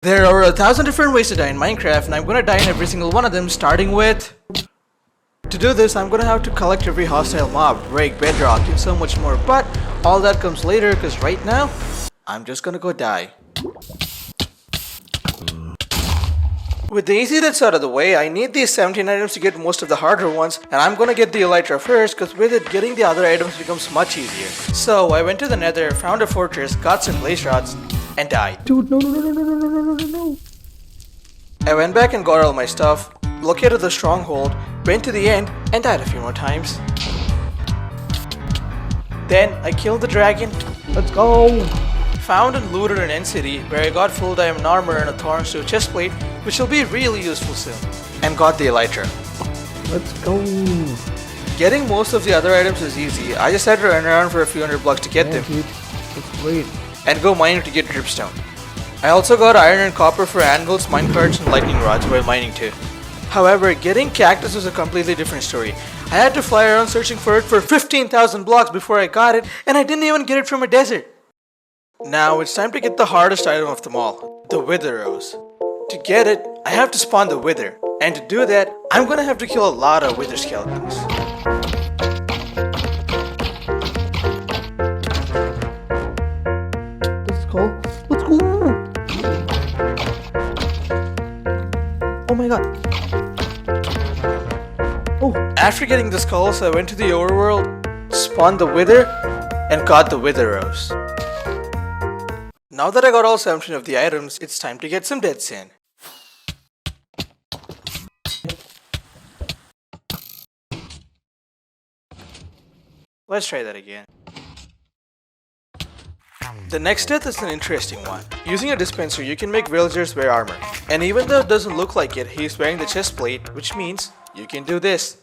There are 1,000 different ways to die in Minecraft, and I'm gonna die in every single one of them, starting with... To do this, I'm gonna have to collect every hostile mob, break bedrock, and so much more, but all that comes later, because right now, I'm just gonna go die. With the easy that's out of the way, I need these 17 items to get most of the harder ones, and I'm gonna get the elytra first, because with it, getting the other items becomes much easier. So, I went to the nether, found a fortress, got some blaze rods, and died. Dude, no. I went back and got all my stuff, located the stronghold, went to the end, and died a few more times. Then, I killed the dragon, Let's go. found and looted an end city where I got full diamond armor and a Thornstone chestplate, which will be really useful soon, and got the elytra. Let's go. Getting most of the other items is easy, I just had to run around for a few hundred blocks to get them, Dude, that's great. and go mining to get dripstone. I also got iron and copper for anvils, minecarts, and lightning rods while mining too. However, getting cactus was a completely different story. I had to fly around searching for it for 15,000 blocks before I got it, and I didn't even get it from a desert. Now it's time to get the hardest item of them all, the Wither Rose. To get it, I have to spawn the Wither, and to do that, I'm gonna have to kill a lot of Wither skeletons. Let's go. Let's go. Oh my god. Oh, After getting the skulls, I went to the overworld, spawned the Wither, and got the Wither Rose. Now that I got all 17 of the items, it's time to get some dead sand. Let's try that again. The next death is an interesting one. Using a dispenser, you can make villagers wear armor. And even though it doesn't look like it, he's wearing the chest plate, which means you can do this.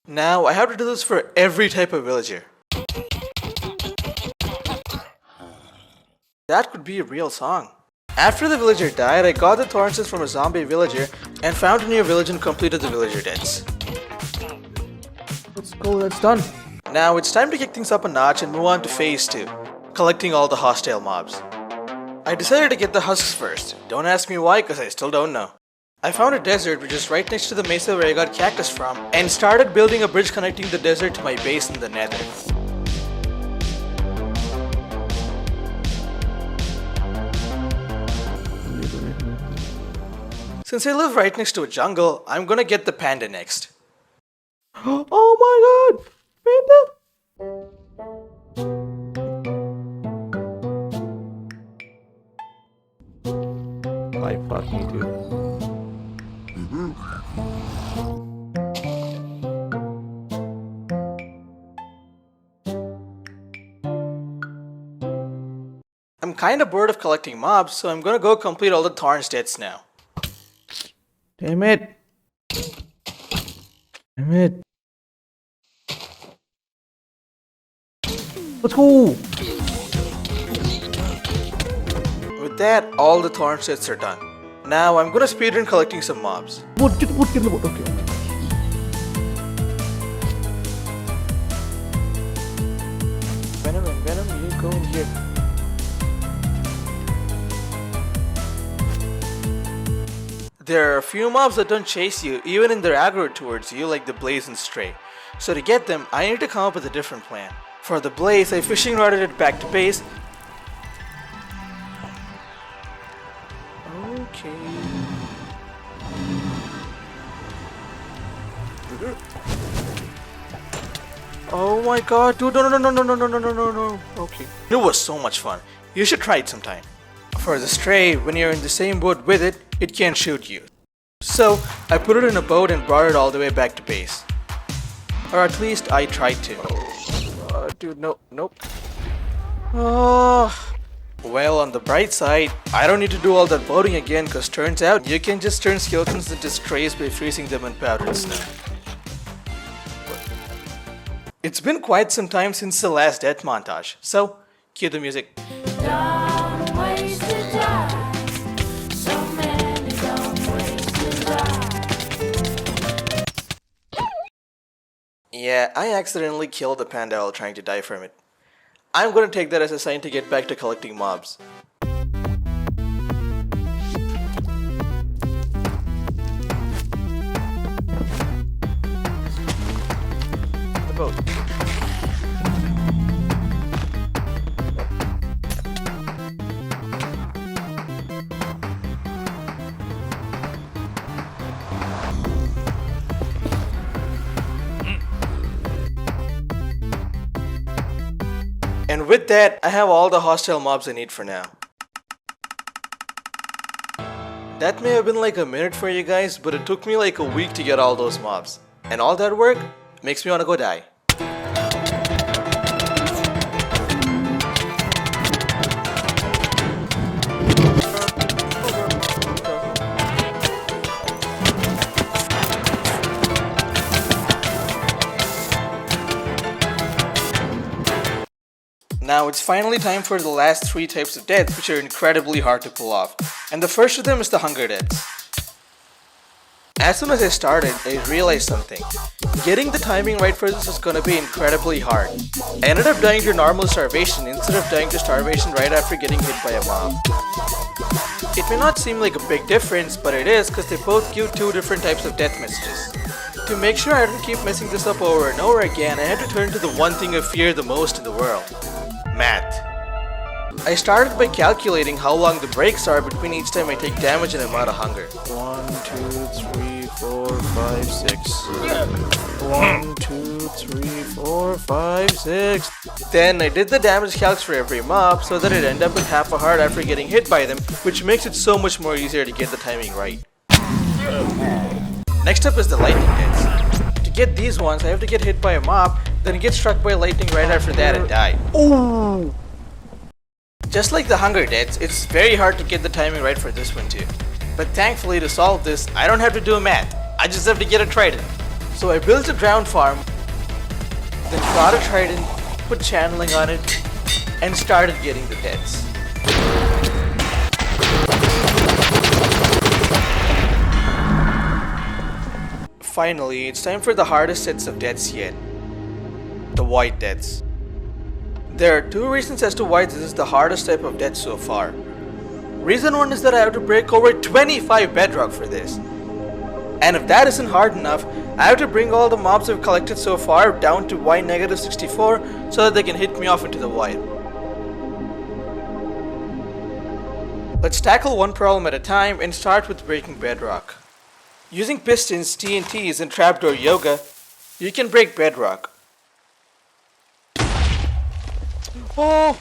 Now, I have to do this for every type of villager. That could be a real song. After the villager died, I got the thorns from a zombie villager and found a new village and completed the villager deaths. let's go. That's done. Now it's time to kick things up a notch and move on to phase 2, collecting all the hostile mobs. I decided to get the husks first. Don't ask me why, cause I still don't know. I found a desert which is right next to the mesa where I got cactus from, and started building a bridge connecting the desert to my base in the nether. Since I live right next to a jungle, I'm gonna get the panda next. Oh my god. Panda. I fuck me, dude. I'm kinda bored of collecting mobs, so I'm gonna go complete all the Thorns deaths now. Damn it. Damn it. Let's go. With that, all the Thorn sets are done. Now I'm gonna speedrun collecting some mobs. Get the boat. Okay. Venom and Venom, you go in here. There are a few mobs that don't chase you, even in their aggro towards you, like the Blaze and Stray. So to get them, I need to come up with a different plan. For the Blaze, I fishing rodded it back to base. Okay. Oh my god, dude, no. Okay. It was so much fun. You should try it sometime. For the Stray, when you're in the same boat with it, it can't shoot you. So, I put it in a boat and brought it all the way back to base. Or at least I tried to. Dude, nope. Well, on the bright side, I don't need to do all that boating again, cause turns out you can just turn skeletons into strays by freezing them in powdered snow. It's been quite some time since the last death montage, so cue the music. Dumb ways to die. So many dumb ways to die. Yeah, I accidentally killed a panda while trying to die from it. I'm gonna take that as a sign to get back to collecting mobs. with that, I have all the hostile mobs I need for now. That may have been like a minute for you guys, but it took me like a week to get all those mobs. And all that work makes me wanna go die. Now it's finally time for the last 3 types of deaths, which are incredibly hard to pull off. And the first of them is the hunger deaths. As soon as I started, I realized something. Getting the timing right for this is gonna be incredibly hard. I ended up dying to normal starvation instead of dying to starvation right after getting hit by a mob. It may not seem like a big difference, but it is because they both give 2 different types of death messages. To make sure I don't keep messing this up over and over again, I had to turn to the one thing I fear the most in the world. Math. I started by calculating how long the breaks are between each time I take damage and I'm out of hunger. 1, 2, 3, 4, 5, 6. 1, 2, 3, 4, 5, 6. Then I did the damage calcs for every mob so that it ended up with half a heart after getting hit by them, which makes it so much more easier to get the timing right. Next up is the lightning hits. To get these ones, I have to get hit by a mob, then get struck by lightning right after that and die. Ooh! Just like the hunger deaths, it's very hard to get the timing right for this one too. But thankfully to solve this, I don't have to do math, I just have to get a trident. So I built a drowned farm, then got a trident, put channeling on it, and started getting the deaths. Finally, it's time for the hardest sets of deaths yet. The void deaths. There are 2 reasons as to why this is the hardest type of death so far. Reason 1 is that I have to break over 25 bedrock for this. And if that isn't hard enough, I have to bring all the mobs I've collected so far down to Y-64 so that they can hit me off into the void. Let's tackle one problem at a time and start with breaking bedrock. Using pistons, TNTs, and trapdoor yoga, you can break bedrock. Oh!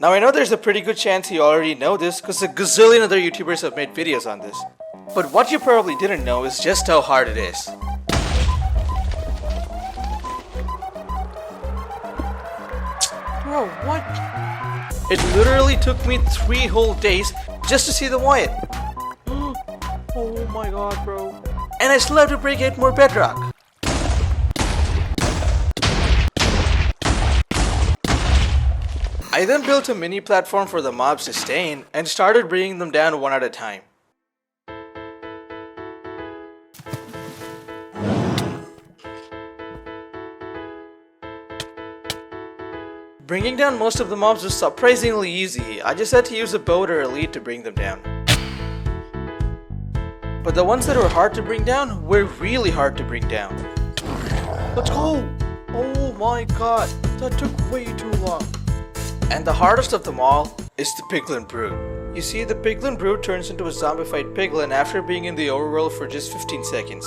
Now I know there's a pretty good chance you already know this because a gazillion other YouTubers have made videos on this. But what you probably didn't know is just how hard it is. Bro, what? It literally took me 3 whole days just to see the void. Oh my god, bro. And I still have to break 8 more bedrock. I then built a mini platform for the mobs to stay in and started bringing them down one at a time. Bringing down most of the mobs was surprisingly easy. I just had to use a boat or a lead to bring them down. But the ones that were hard to bring down were really hard to bring down. Let's go! Oh my god, that took way too long. And the hardest of them all is the Piglin Brood. You see, the Piglin Brood turns into a zombified piglin after being in the overworld for just 15 seconds.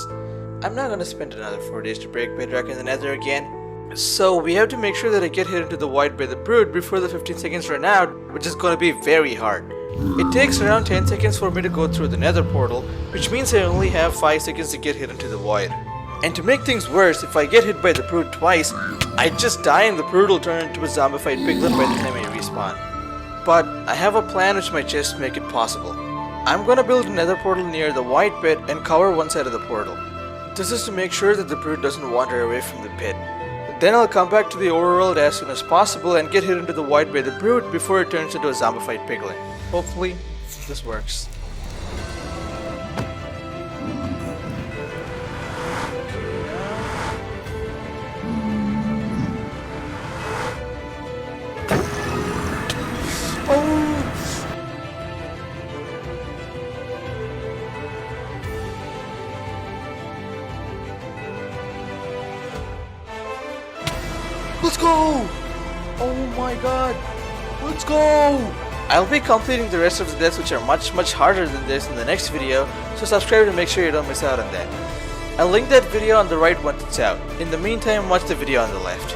I'm not gonna spend another 4 days to break bedrock in the nether again. So we have to make sure that I get hit into the void by the Brood before the 15 seconds run out, which is gonna be very hard. It takes around 10 seconds for me to go through the nether portal, which means I only have 5 seconds to get hit into the void. And to make things worse, if I get hit by the Brood twice, I just die and the Brood will turn into a zombified piglin by the time I respawn. But I have a plan which might just make it possible. I'm gonna build a nether portal near the white pit and cover one side of the portal. This is to make sure that the Brood doesn't wander away from the pit. Then I'll come back to the overworld as soon as possible and get hit into the void by the Brood before it turns into a zombified piglin. Hopefully, this works. Let's go! Oh my god! Let's go! I'll be completing the rest of the deaths which are much harder than this in the next video, so subscribe to make sure you don't miss out on that. I'll link that video on the right once it's out. In the meantime, watch the video on the left.